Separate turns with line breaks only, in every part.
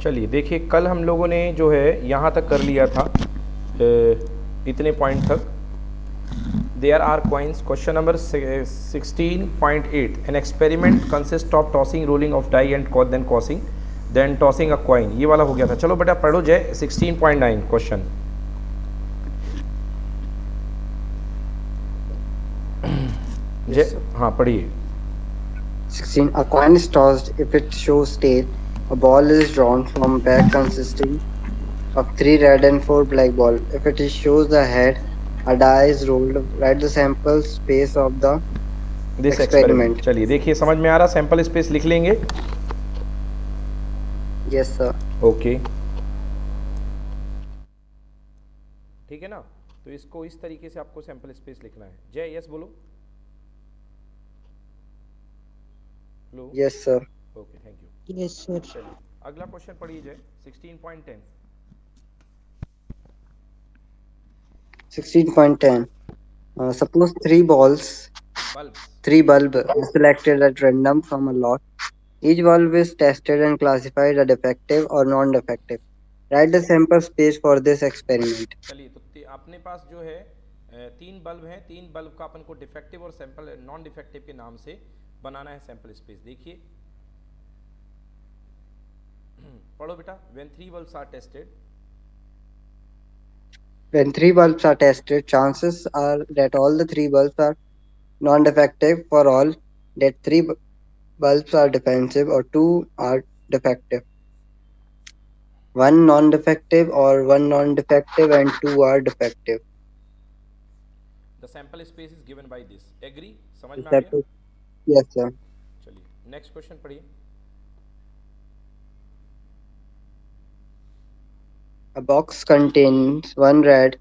चलिए देखिए, कल हम लोगों ने जो है यहाँ तक कर लिया था, इतने पॉइंट तक। There are coins, question number 16.8, an experiment consist of tossing rolling of die and then tossing then tossing a coin. ये वाला हो गया था। चलो बेटा पढ़ो जय 16.9 क्वेश्चन।
Yes,
जय
sir.
हाँ पढ़िए।
16. A coin is tossed. If it shows tail, a ball is drawn from a bag consisting of 3 red and 4 black balls. If it shows the head, a die is rolled. Write the sample space of the
this experiment.
experiment.
चलिए देखिए, समझ में आ रहा, sample space लिख लेंगे।
Yes, sir.
Okay, ठीक है ना। तो इसको इस तरीके से आपको सैंपल स्पेस लिखना है। जय यस बोलो। Hello.
Yes, sir.
Okay, thank you.
Yes, sir.
चलिए अगला क्वेश्चन पढ़िए जय 16.10।
16.10. Suppose
bulbs.
3 bulb are selected at random from a lot. Each bulb is tested and classified as defective or non-defective. Write the sample space for this experiment.
चलिए तो अपने पास जो है तीन बल्ब हैं। तीन बल्ब का अपन को डिफेक्टिव और सैंपल नॉन डिफेक्टिव के नाम से बनाना है सैंपल स्पेस। देखिए पढ़ो बेटा। When 3 bulbs are tested,
When 3 bulbs are tested, chances are that all the 3 bulbs are non-defective. For all that 3 bulbs are defective or 2 are defective. One non-defective or one non-defective and 2 are defective.
The sample space is given by this. Agree? समझ
Is
में आ
that
गया?
it? Yes, sir.
चलिए next question पढ़िए।
A box contains 1 red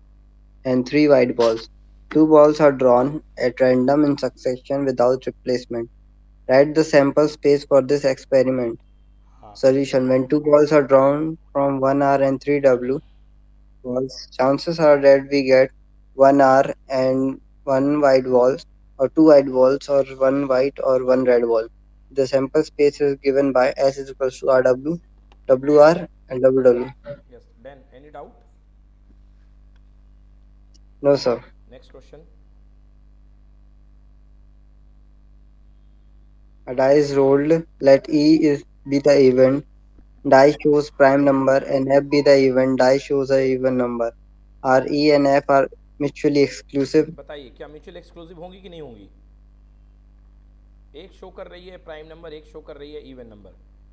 and 3 white balls. 2 balls are drawn at random in succession without replacement. Write the sample space for this experiment.
हाँ
Solution: when 2 balls are drawn from 1R and 3W balls, chances are that we get 1R and 1 white balls, or 2 white balls, or 1 white or 1 red ball. The sample space is given by S is equals to RW, WR, and WW.
Yes done. Any doubt?
No, sir.
Next question.
A die is rolled. Let be the event. Die shows prime number and F be the event. Die shows a even number. Are E and F are mutually exclusive?
बताइए क्या mutual exclusive होंगी कि नहीं होंगी? एक show कर रही है प्राइम नंबर, एक शो कर रही है इवन नंबर।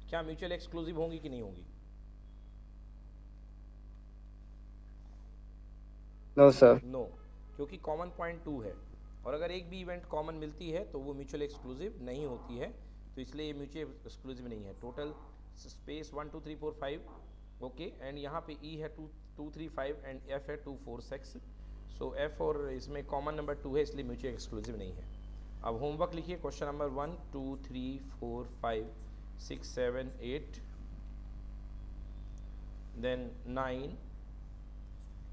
क्या म्यूचुअल एक्सक्लूसिव होंगी कि नहीं होंगी?
No, sir.
नो, क्योंकि कॉमन पॉइंट 2 है और अगर एक भी इवेंट कॉमन मिलती है तो वो म्यूचुअल एक्सक्लूसिव नहीं होती है। तो इसलिए ये म्यूचुअल एक्सक्लूसिव नहीं है। Total space 1 2 3 4 5 okay. एंड यहाँ पे ई है 2 2 3 5 एंड एफ है 2 4 6। सो एफ और इसमें कॉमन नंबर 2 है, इसलिए म्यूचुअल एक्सक्लूसिव नहीं है। अब होमवर्क लिखिए। Question number 1 2 3 4 5 6 7 8 then 9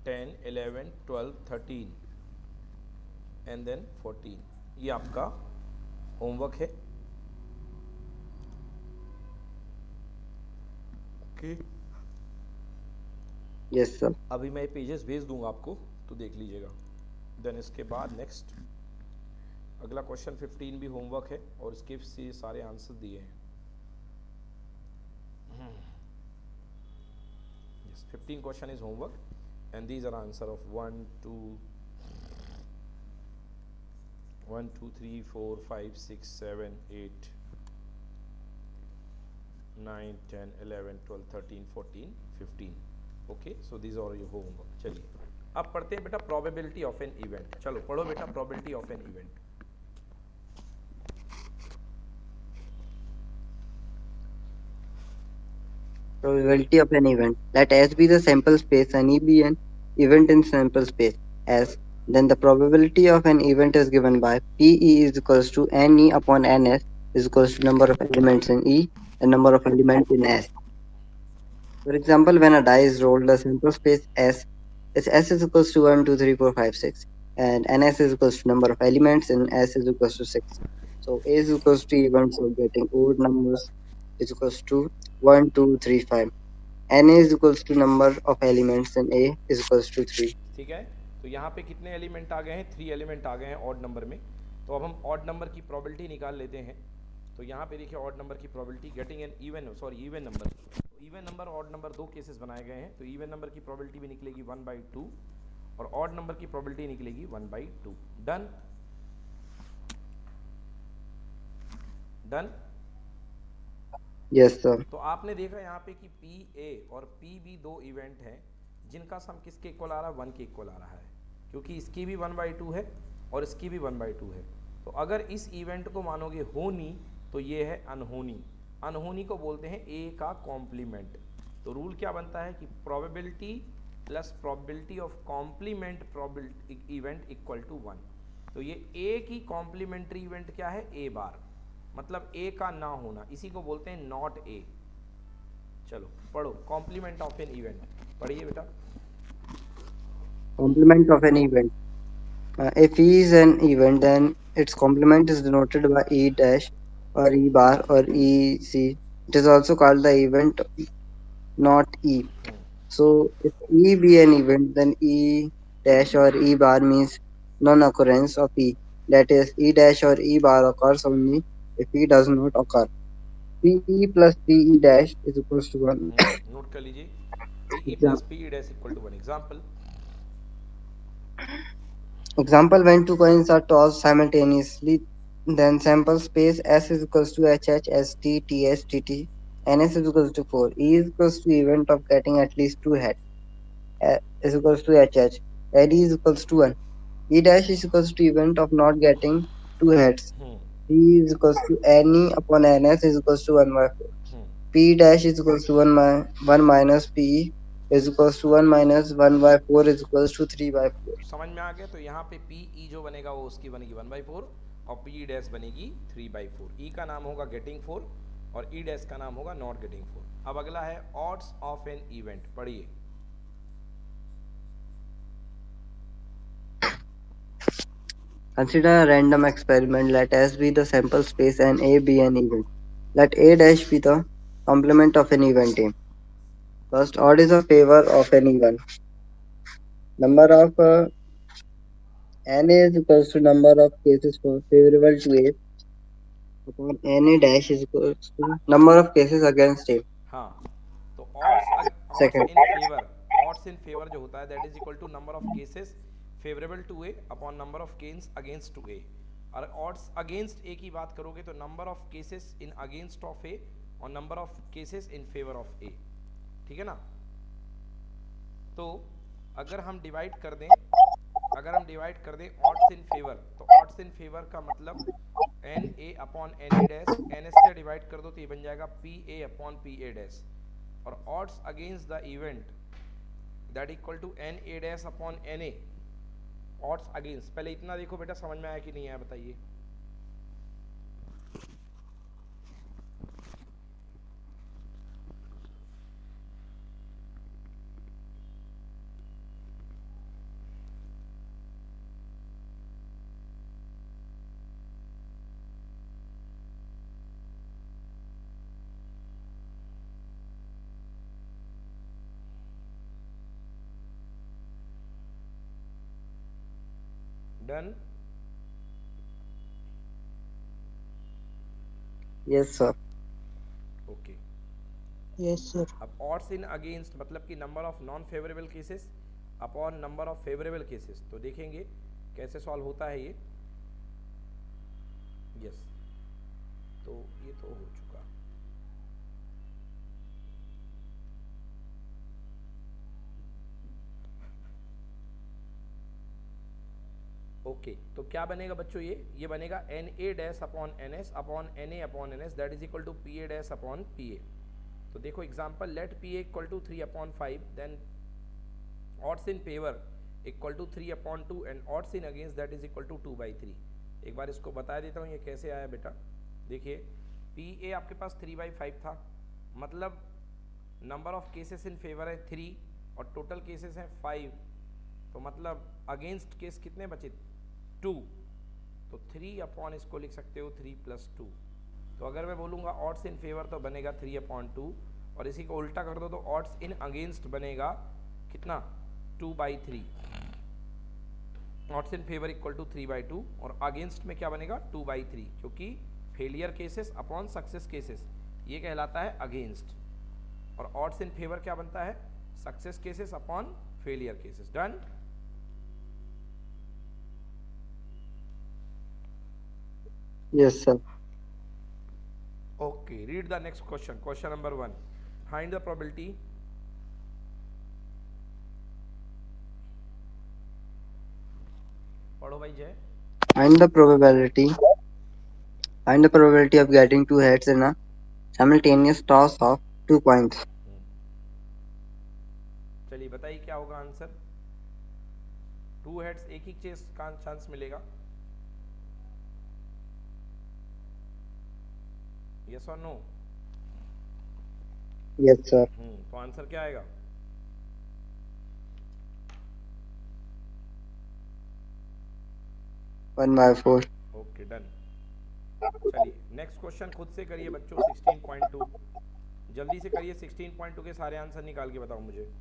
10 11 12 13 and then 14। ये आपका होमवर्क है। Okay,
Yes, sir.
अभी मैं पेजेस भेज दूंगा आपको, तो देख लीजिएगा। देन इसके बाद नेक्स्ट अगला क्वेश्चन 15 भी होमवर्क है और इसके से सारे आंसर दिए हैं। yes, 15 question is homework and these are answer of 1 2 1 2 3 4 5 6 7 8 9 10 11 12 13 14 15। Okay, so these are your homework. चलिए अब पढ़ते हैं बेटा प्रोबेबिलिटी ऑफ एन इवेंट। चलो पढ़ो बेटा probability of an event.
Probability of an event. Let S be the sample space and E be an event in sample space S. Then the probability of an event is given by PE is equals to NE upon NS is equals to number of elements in E and number of elements in S. For example, when a die is rolled, the sample space S is equals to 1, 2, 3, 4, 5, 6, and NS is equals to number of elements and S is equals to 6. So A is equals to even, so getting odd numbers is equals to 1, 2, 3, 5. Na is equals to number of elements in A is equals to 3.
ठीक है, तो यहाँ पे कितने element आ गए हैं, 3 element आ गए हैं ऑड नंबर में। तो अब हम ऑड नंबर की प्रोबेबिलिटी निकाल लेते हैं। तो यहाँ पे देखिए ऑड नंबर की probability getting an even number. तो इवन नंबर ऑड नंबर दो केसेस बनाए गए हैं, तो इवन नंबर की प्रोबेबिलिटी भी निकलेगी 1/2 और ऑड नंबर की प्रोबेबिलिटी निकलेगी 1/2। Done done.
Yes, sir.
तो आपने देखा यहाँ पे कि पी ए और पी बी दो इवेंट हैं जिनका सम किसके इक्वल आ रहा है, 1 के इक्वल आ रहा है, क्योंकि इसकी भी 1/2 है और इसकी भी 1/2 है। तो अगर इस इवेंट को मानोगे होनी तो ये है अनहोनी। अनहोनी को बोलते हैं ए का कॉम्प्लीमेंट। तो रूल क्या बनता है कि probability plus probability of complement probability event equal to 1। तो ये ए की कॉम्प्लीमेंट्री इवेंट क्या है, ए बार, मतलब ए का ना होना, इसी को बोलते हैं नॉट ए। चलो पढ़ो कॉम्प्लीमेंट ऑफ एन इवेंट, पढ़िए बेटा।
Complement of an event. If E is an event, then its complement is denoted by E dash or E bar or EC. It is also called the event, not E. So if E be an event, then E dash or E bar means non-occurrence of E. That is, E dash or E bar occurs only if E does not occur. PE plus PE dash is equals to 1.
Note कर लीजिए, P E
Exam-
plus P E dash equal to 1। Example,
Example, when two coins are tossed simultaneously, then sample space S is equals to HH, ST, TS, TT, NS is equals to 4. E is equals to event of getting at least two heads. Is equals to HH. AD is equals to 1. E dash is equals to event of not getting two heads. P is equals to NE upon NS is equals to 1 by 4. P dash is equals to 1 minus P is equals to 1 minus 1 by 4 is equals to 3 by 4.
समझ में आ गया। तो यहाँ पे P E जो बनेगा वो उसकी बनेगी 1/4 और पी ई डैश बनेगी 3/4। ई का नाम होगा गेटिंग 4 और ई डैश का नाम होगा नॉट गेटिंग 4। अब अगला है ऑड्स ऑफ एन इवेंट, पढ़िए।
Consider a random experiment. Let S be the sample space and A be an event. Let A dash be the complement of an event A. First, odd is a favor of an event. Number of NA is equals to number of cases favorable to A upon NA dash is equals to number of cases against A.
हाँ, तो odds
Second,
odds in favour जो होता है that is equal to number of cases favourable to A upon number of case against to A. और odds against A की बात करोगे तो number of cases in against of A और number of cases in favour of A. ठीक है ना। तो अगर हम डिवाइड कर दें ऑड्स इन फेवर, तो ऑड्स इन फेवर का मतलब N A upon N A dash, N S से डिवाइड कर दो तो ये बन जाएगा P A upon P A dash. और odds against the event that equal to N A dash upon N A. Odds against, पहले इतना देखो बेटा, समझ में आया कि नहीं आया बताइए। Done.
yes sir.
Okay.
Yes, sir.
अब ऑड्स इन अगेंस्ट मतलब कि number of non favourable cases upon number of favourable cases. तो देखेंगे कैसे सॉल्व होता है ये। यस, तो ये तो हो चुका। ओके, तो क्या बनेगा बच्चों, ये बनेगा N A dash upon N S upon N A upon N S that is equal to P A dash upon P A. तो देखो example, let P A equal to 3/5, then odds in favour equal to 3/2 and odds in against that is equal to 2/3। एक बार इसको बता देता हूँ ये कैसे आया बेटा। देखिए पी ए आपके पास 3/5 था, मतलब number of cases in favour है 3 और टोटल केसेस हैं 5, तो मतलब अगेंस्ट केस कितने बचे 2, तो 3 अपॉन इसको लिख सकते हो 3 + 2। तो अगर मैं बोलूँगा ऑड्स इन फेवर तो बनेगा 3/2 और इसी को उल्टा कर दो तो ऑड्स इन अगेंस्ट बनेगा कितना 2/3, odds in favour equal to 3/2 और अगेंस्ट में क्या बनेगा 2/3, क्योंकि failure cases upon success cases ये कहलाता है अगेंस्ट, और ऑड्स इन फेवर क्या बनता है success cases upon failure cases. Done.
Yes, sir.
Okay, read the next question. Question number 1. Find the probability. पढ़ो भाई जय।
Find the probability. Find the probability of getting two heads in a simultaneous toss of 2 coins.
चलिए बताइए क्या होगा answer. 2 heads एक ही chess का chance मिलेगा, यस और नो।
Yes, sir.
तो आंसर क्या आएगा।
1/4.
Okay done. चलिए नेक्स्ट क्वेश्चन खुद से करिए बच्चों। 16.2 जल्दी से करिए। 16.2 के सारे आंसर निकाल के बताओ मुझे।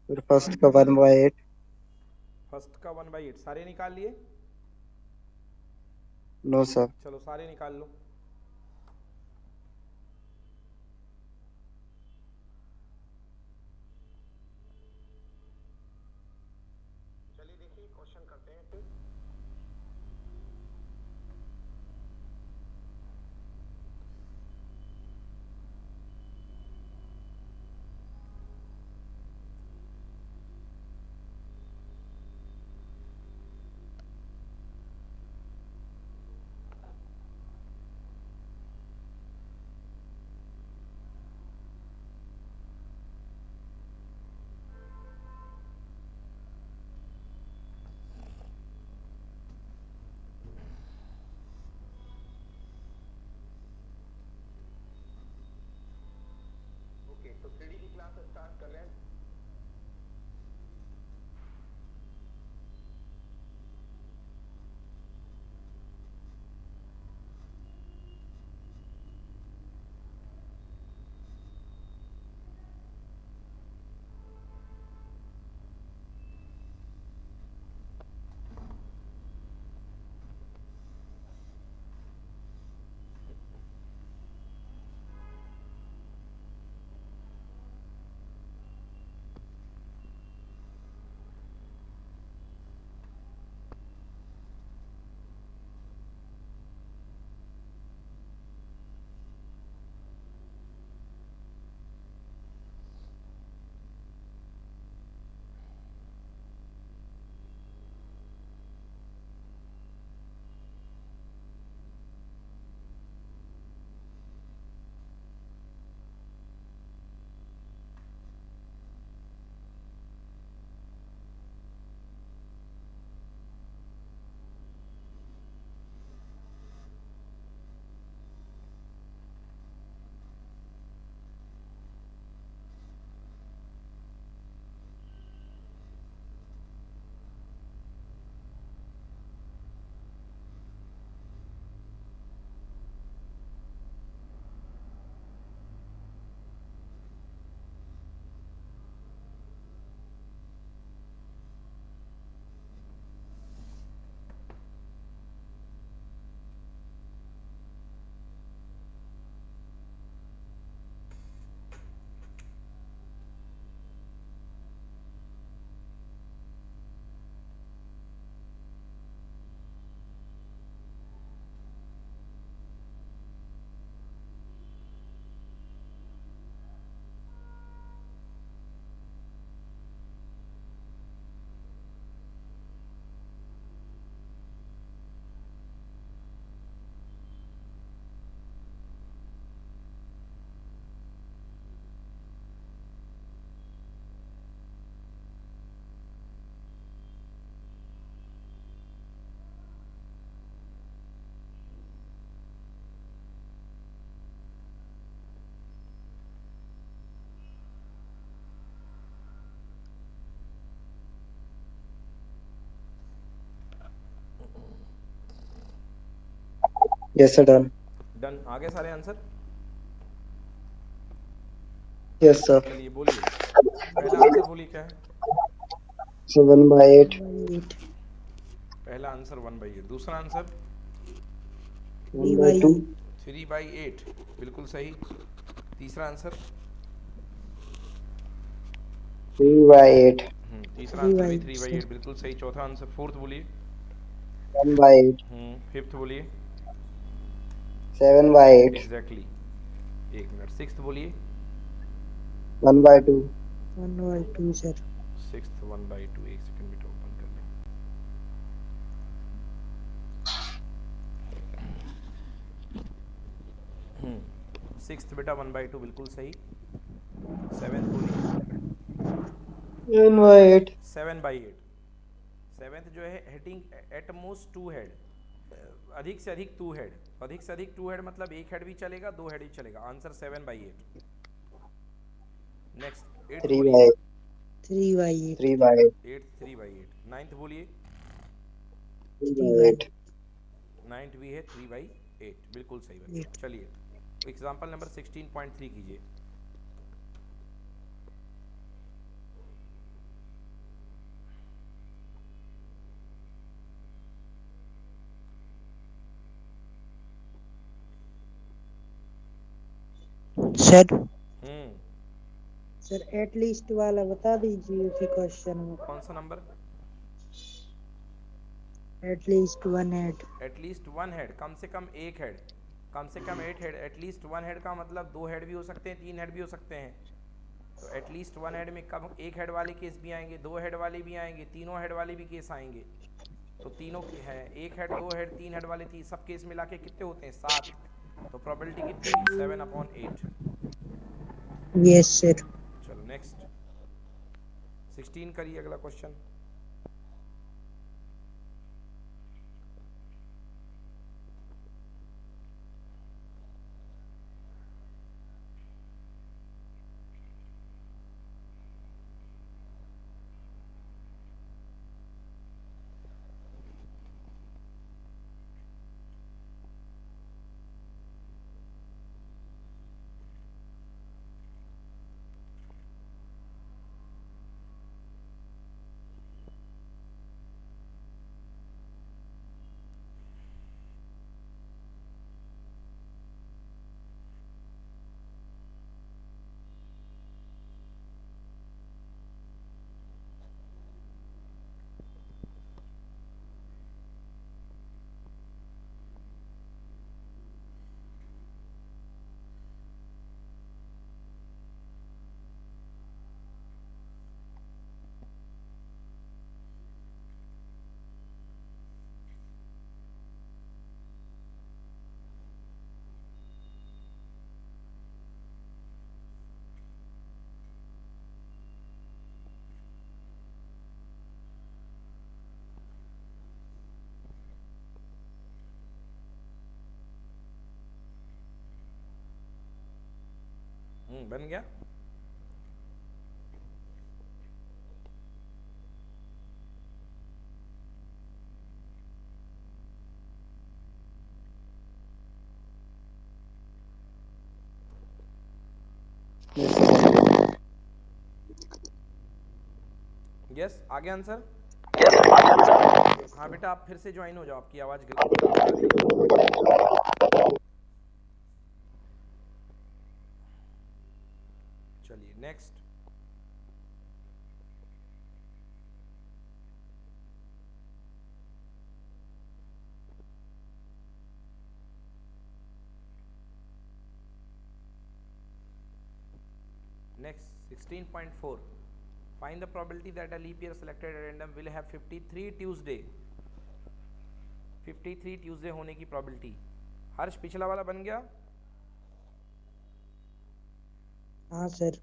फिर फर्स्ट का 1/8.
फर्स्ट का 1/8 सारे निकाल लिए।
No, sir.
चलो सारे निकाल लो। चलिए देखिए क्वेश्चन करते हैं फिर। ओके तो 3D की क्लास स्टार्ट कर रहे हैं।
Yes, sir, done.
डन, आ गए सारे आंसर?
Yes, sir.
चलिए बोलिए, पहला आंसर बोलिए क्या है?
So 1/8.
1/8.
पहला आंसर 1/8। दूसरा आंसर
1/2.
3/8.
3/8, बिल्कुल सही। तीसरा आंसर
3/8.
तीसरा आंसर भी
3/8 सर.
3/8 बिल्कुल सही। चौथा आंसर, फोर्थ बोलिए।
1/8.
फिफ्थ बोलिए।
7/8.
एग्जैक्टली, एक मिनट। सिक्स्थ बोलिए।
1/2.
1/2 सर.
सिक्स्थ 1/2, एक सेकंड बेटा ओपन कर लें। सिक्स्थ बेटा 1/2 बिल्कुल सही। सेवेंथ बोलिए।
7/8.
7/8। सेवेंथ जो है heading at most two head, अधिक से अधिक टू हेड। अधिक से अधिक टू हेड मतलब एक हेड भी चलेगा, दो हेड भी चलेगा। आंसर 7/8। नेक्स्ट एट्थ बोलिए।
3/8.
3/8.
3/8.
एट्थ 3/8। नाइन्थ बोलिए।
3/8.
3/8.
नाइन्थ भी है 3/8, बिल्कुल सही बच्चे। चलिए एग्जाम्पल नंबर 16.3 कीजिए।
सर
हम्म
सर एटलीस्ट वाला बता दीजिए उसी क्वेश्चन में.
कौन सा नंबर?
At least 1 head.
At least one head, कम से कम एक हेड। कम से कम 8 हेड। एटलीस्ट वन हेड का मतलब दो हेड भी हो सकते हैं, तीन हेड भी हो सकते हैं। तो एटलीस्ट वन हेड में कब एक हेड वाले केस भी आएंगे, दो हेड वाले भी आएंगे, तीनों हेड वाले भी केस आएंगे। तो तीनों है, एक हेड, दो हेड, तीन हेड वाले सब केस मिला के कितने होते हैं? 7। तो प्रोबेबिलिटी कितनी हुई? 7/8।
Yes sir.
चलो नेक्स्ट 16 करिए अगला क्वेश्चन। बन गया। यस, आगे आंसर। हाँ बेटा आप फिर से ज्वाइन हो जाओ, आपकी आवाज़ गलत आ रही है। चलिए next. Next 16.4, find the probability that a leap year selected at random will have 53 Tuesday. 53 Tuesday होने की प्रोबेबिलिटी। हर्ष पिछला वाला बन गया?
हाँ सर.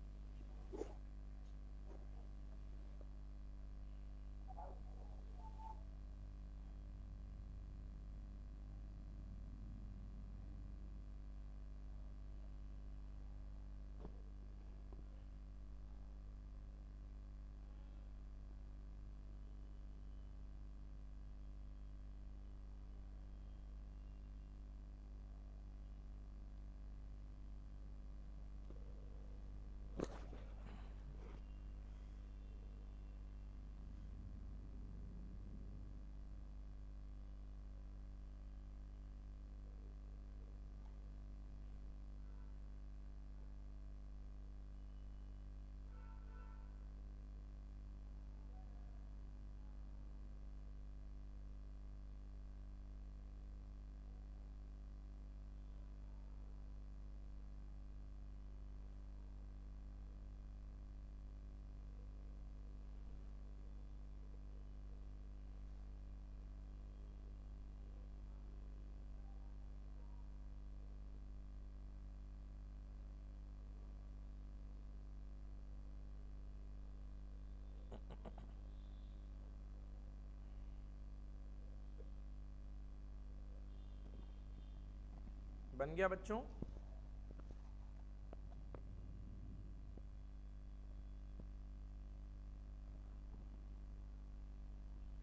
बन गया बच्चों?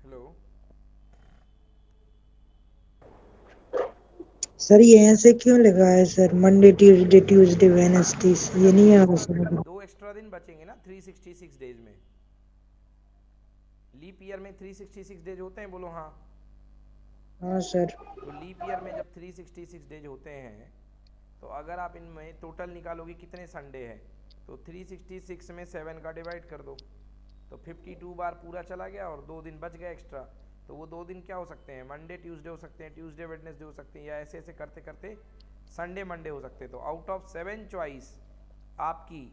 हेलो
सर ये ऐसे क्यों लगा है sir, Monday Tuesday Tuesday Wednesday, ये नहीं आ रहा समझ में।
2 एक्स्ट्रा दिन बचेंगे ना 366 डेज में। लीप ईयर में 366 डेज होते हैं, बोलो हाँ।
हाँ सर।
तो लीप ईयर में जब 366 डेज होते हैं तो अगर आप इनमें टोटल निकालोगे कितने संडे हैं, तो 366 में 7 का डिवाइड कर दो, तो 52 बार पूरा चला गया और 2 दिन बच गए एक्स्ट्रा। तो वो 2 दिन क्या हो सकते हैं, मंडे ट्यूसडे हो सकते हैं, ट्यूसडे वेडनेसडे हो सकते हैं, या ऐसे ऐसे करते करते संडे मंडे हो सकते हैं। तो आउट ऑफ 7 चॉइस आपकी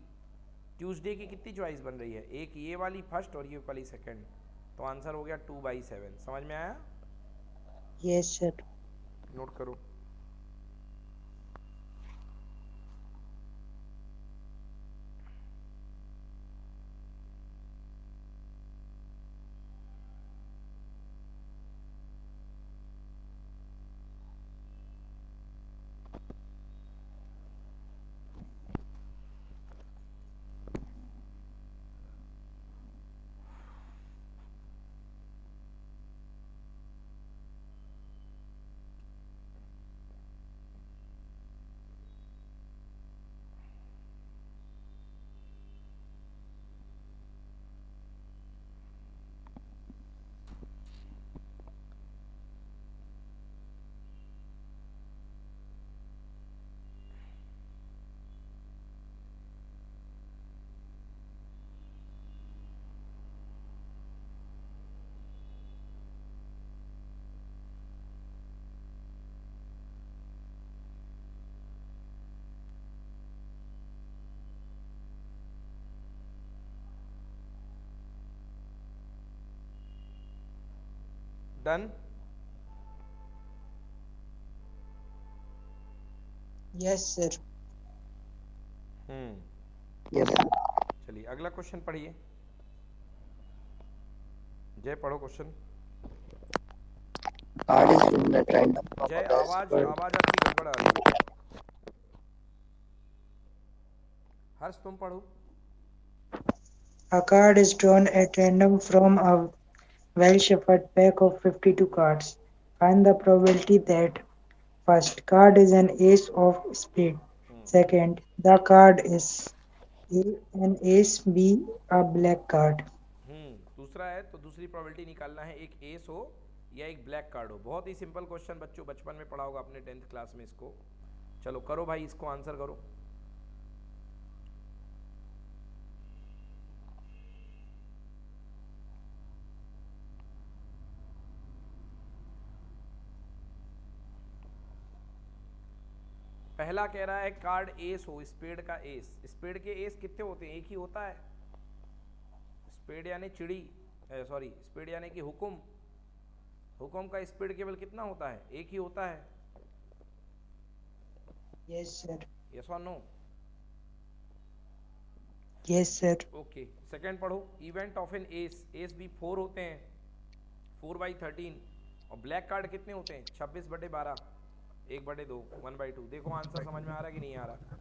ट्यूसडे की कितनी चॉइस बन रही है, एक ये वाली फर्स्ट और ये वाली सेकंड। तो आंसर हो गया 2/7। समझ में आया?
Yes sir.
नोट करो। डन?
Yes sir.
Yes.
चलिए अगला क्वेश्चन पढ़िए। जय पढ़ो question.
Card is given at random from
जय
a well
आवाज
spread.
आवाज आपकी गड़बड़ आ रही है। हर्ष तुम पढ़ो।
A card is drawn at random from a well-shuffled pack of 52 cards. Find the probability that first card is an ace of spade. Second, the card is A, an ace, B, a black card.
दूसरा है तो दूसरी probability निकालना है, एक S हो या एक ब्लैक कार्ड हो। बहुत ही सिंपल क्वेश्चन बच्चों, बचपन में पढ़ा होगा अपने 10th क्लास में इसको। चलो करो भाई, इसको आंसर करो। पहला कह रहा है कार्ड एस हो, स्पेड का एस। स्पेड के एस कितने होते हैं, एक ही होता है। स्पेड यानी चिड़ी, सॉरी स्पेड यानी कि हुकुम। हुकुम का स्पीड केवल कितना होता है, एक ही होता है।
Yes, sir.
यस और no?
Yes, sir.
Okay second पढ़ो। Event of N S, S भी 4 होते हैं, 4/13। और ब्लैक कार्ड कितने होते हैं, 26/12, 1/2, 1/2। देखो आंसर समझ में आ रहा कि नहीं आ रहा?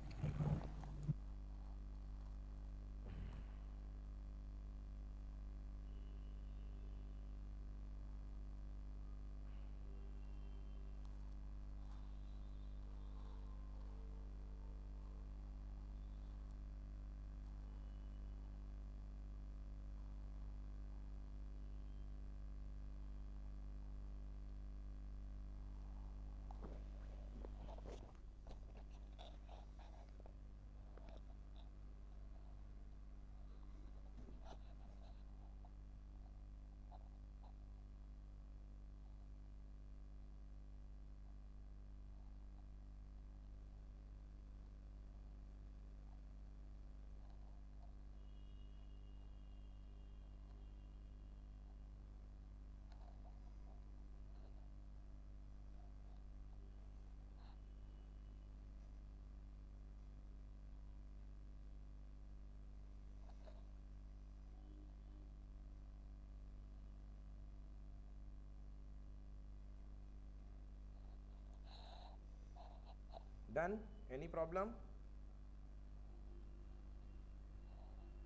Done, any problem?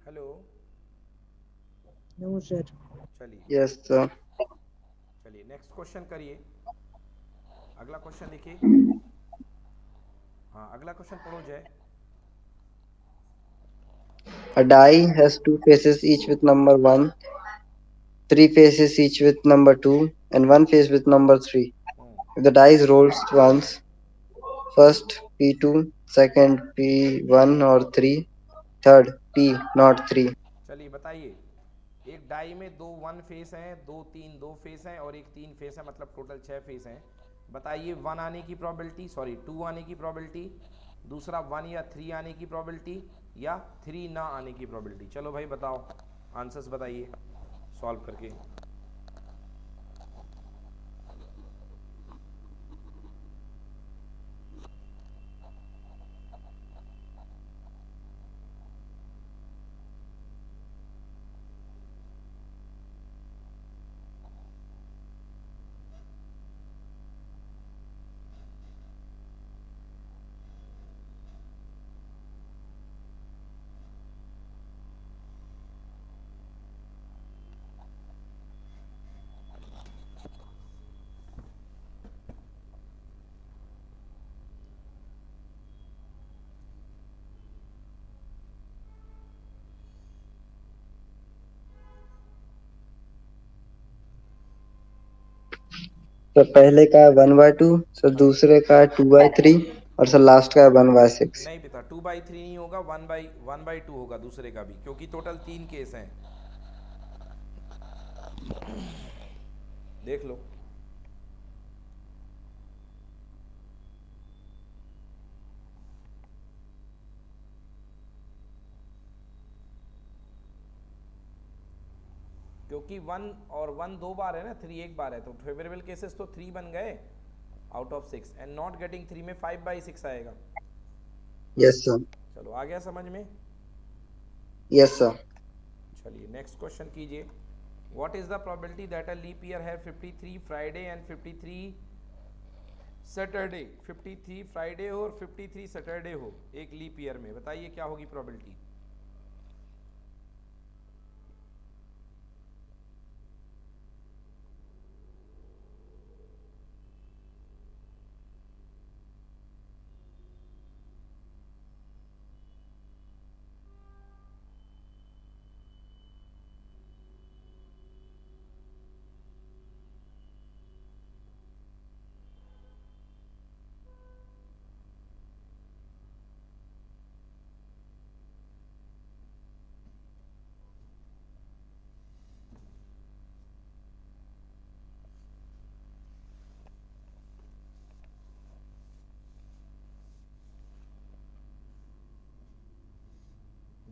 Hello,
No, sir.
चलिए
Yes, sir.
चलिए नेक्स्ट क्वेश्चन करिए, अगला क्वेश्चन लिखिए। हाँ अगला क्वेश्चन पढ़ो जय।
A die has two faces each with number 1, three faces each with number 2, and one face with number 3. If the dice rolls once, first P2, second P1 or 3, third P not 3.
चलिए बताइए, एक die में दो one face हैं, दो face हैं और एक तीन फेस है, मतलब टोटल 6 फेस हैं। बताइए वन आने की प्रोबेबिलिटी, सॉरी टू आने की प्रोबेबिलिटी, दूसरा वन या थ्री आने की प्रोबेबिलिटी, या थ्री ना आने की प्रोबेबिलिटी। चलो भाई बताओ, आंसर्स बताइए सॉल्व करके।
तो पहले का है 1/2, सर दूसरे का है 2/3 और सर लास्ट का है 1/6.
नहीं बेटा, 2/3 नहीं होगा, 1/2 होगा दूसरे का भी, क्योंकि टोटल 3 केस हैं। देख लो, क्योंकि वन और वन दो बार है ना, थ्री एक बार है, तो फेवरेबल केसेस तो 3 बन गए out of 6, and not getting 3 में 5/6 आएगा।
Yes, sir.
चलो आ गया समझ में?
Yes, sir.
चलिए नेक्स्ट क्वेश्चन कीजिए। What is the probability that a leap year है 53 फ्राइडे एंड 53 सैटरडे? 53 फ्राइडे हो और 53 सैटरडे हो एक लीप ईयर में, बताइए क्या होगी प्रोबेबिलिटी?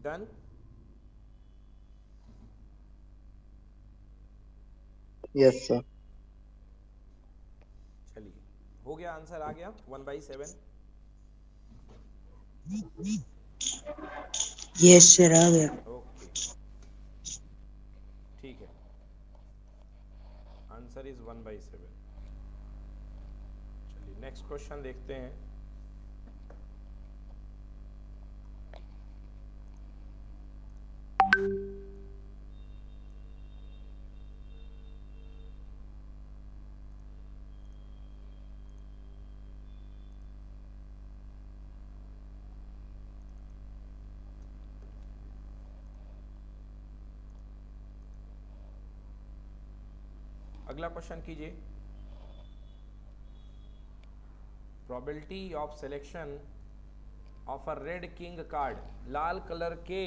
Done,
Yes, sir.
चलिए हो गया, आंसर आ गया 1/7।
Yes, sir. आ गया।
ओके ठीक है, आंसर इज 1/7। चलिए नेक्स्ट क्वेश्चन देखते हैं। अगला क्वेश्चन कीजिए। Probability of selection of a red king card, Lal colour के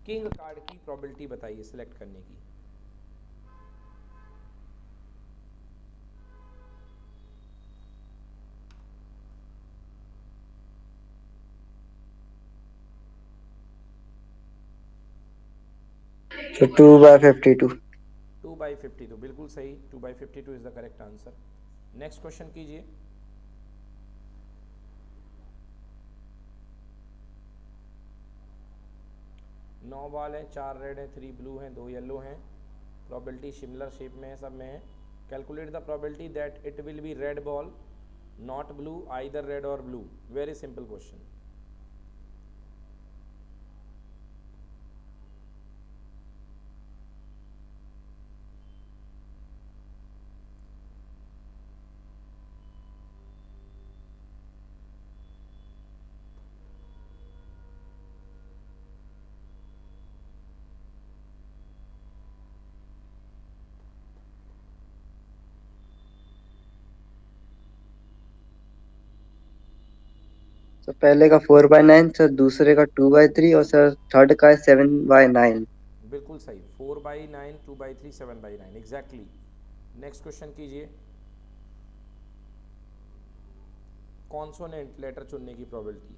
किंग कार्ड की प्रोबेबिलिटी बताइए सिलेक्ट करने की।
So 2/52.
2/52 बिल्कुल सही, 2/52 is the correct answer. Next question कीजिए। नौ बॉल हैं, 4 रेड हैं, 3 ब्लू हैं, 2 येलो हैं। प्रोबेबिलिटी सिमिलर शेप में है, सब में है। Calculate the probability that it will be red ball Not blue, either red or blue. Very simple question.
तो पहले का 4/9 सर, दूसरे का 2/3 और सर थर्ड का 7/9।
बिल्कुल सही, 4/9, 2/3, 7/9, एग्जैक्टली। नेक्स्ट क्वेश्चन कीजिए। कॉन्सोनेंट लेटर चुनने की probability.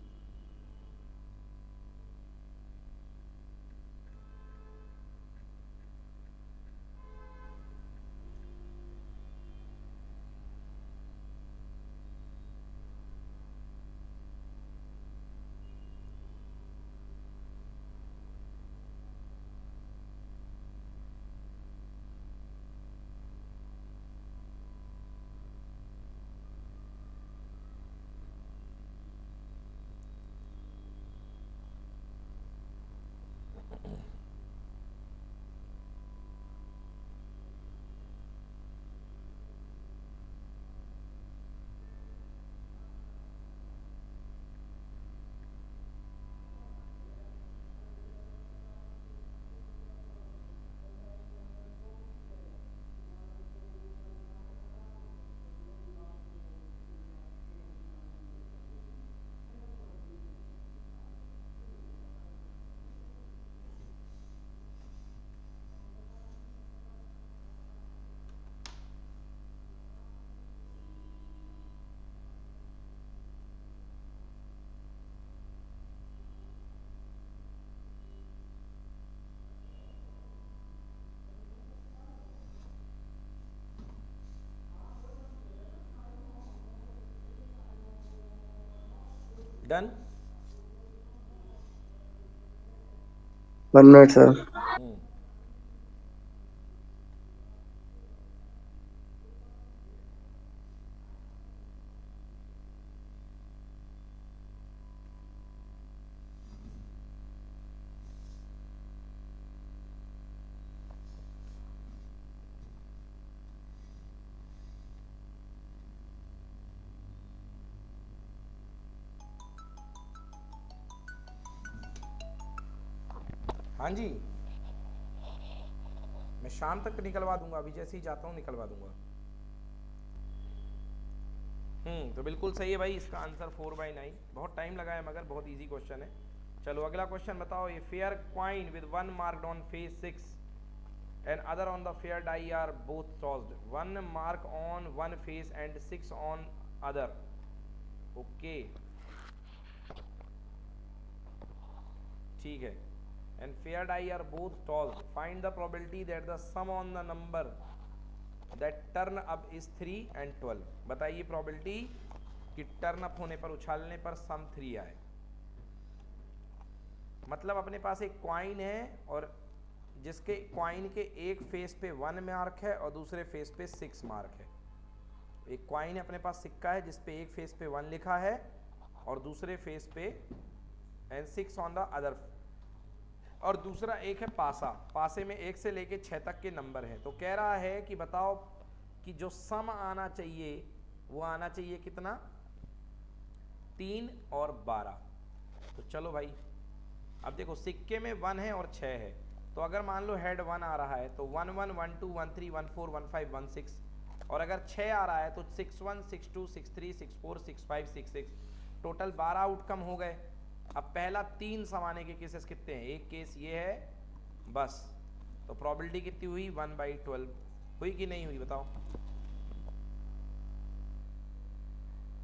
Done.
1 minute sir.
Hmm. हाँ जी, मैं शाम तक निकलवा दूंगा, अभी जैसे ही जाता हूँ निकलवा दूंगा। तो बिल्कुल सही है भाई, इसका आंसर 4/9। बहुत टाइम लगा है मगर बहुत इजी क्वेश्चन है। चलो अगला क्वेश्चन बताओ। ये fair coin with 1 marked on face 6 and other on the fair die are both tossed. 1 mark on one face and 6 on other. Okay, ठीक है। And fair die are both tossed. Find the probability that the sum on the number that turn up is 3 and 12. बताइए probability कि turn up होने पर, उछालने पर सम 3 आए। मतलब अपने पास एक क्वाइन है और जिसके क्वाइन के एक फेस पे 1 मार्क है और दूसरे फेस पे 6 मार्क है। एक क्वाइन है, अपने पास सिक्का है जिसपे एक फेस पे 1 लिखा है और दूसरे फेस पे एंड 6 ऑन द अदर, और दूसरा एक है पासा। पासे में 1 से लेके 6 तक के नंबर हैं। तो कह रहा है कि बताओ कि जो सम आना चाहिए वो आना चाहिए कितना, 3 और 12। तो चलो भाई, अब देखो सिक्के में 1 है और 6 है, तो अगर मान लो हेड 1 आ रहा है तो 1 1 1 2 1 3 1 4 1 5 1 6, और अगर 6 आ रहा है तो 6 1 6 2 6 3 6 4 6 5 6 6, टोटल 12 आउटकम हो गए। अब पहला 3 समाने के केसेस कितने हैं, एक केस ये है बस। तो प्रोबेबिलिटी कितनी हुई, 1/12 हुई कि नहीं हुई बताओ।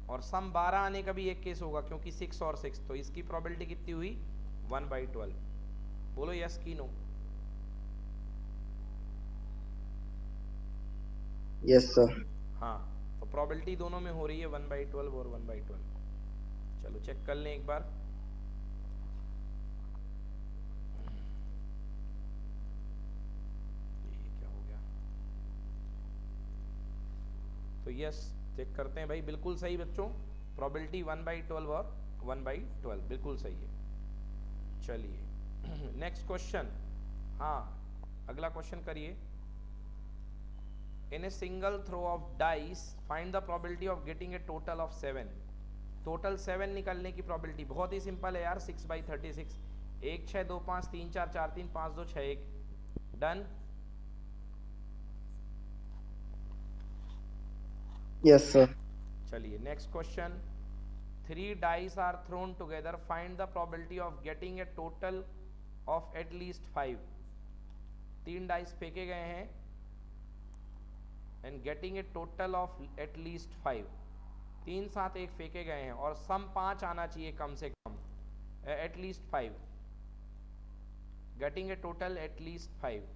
और सम 12 आने का भी एक केस होगा क्योंकि 6 और 6, तो इसकी प्रोबेबिलिटी कितनी हुई, 1/12। बोलो यस की नो।
Yes sir.
हाँ, तो प्रोबेबिलिटी दोनों में हो रही है 1/12 और 1/12। चलो चेक कर लें एक बार। ये क्या हो गया, तो यस चेक करते हैं भाई, बिल्कुल सही बच्चों, प्रोबेबिलिटी 1/12 और 1/12 बिल्कुल सही है। चलिए नेक्स्ट क्वेश्चन, हाँ अगला क्वेश्चन करिए। In a single throw of dice find the probability of getting a total of 7। Total 7 निकलने की प्रोबेबिलिटी बहुत ही सिंपल है यार, 6/36, 1 6 2 5 3 4 4 3 5 2 6 1, डन।
Yes, sir.
चलिए next question, 3 dice are thrown together, find the probability of getting a total of at least 5। 3 dice फेंके गए हैं and getting a total of at least 5, 3 साथ 1 फेंके गए हैं और सम 5 आना चाहिए कम से कम, at least 5, getting a total at least 5।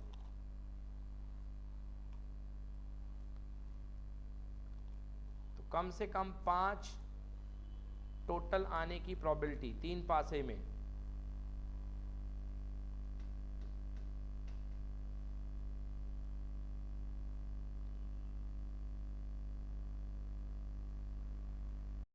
तो कम से कम 5 टोटल आने की प्रोबेबिलिटी 3 पासे में,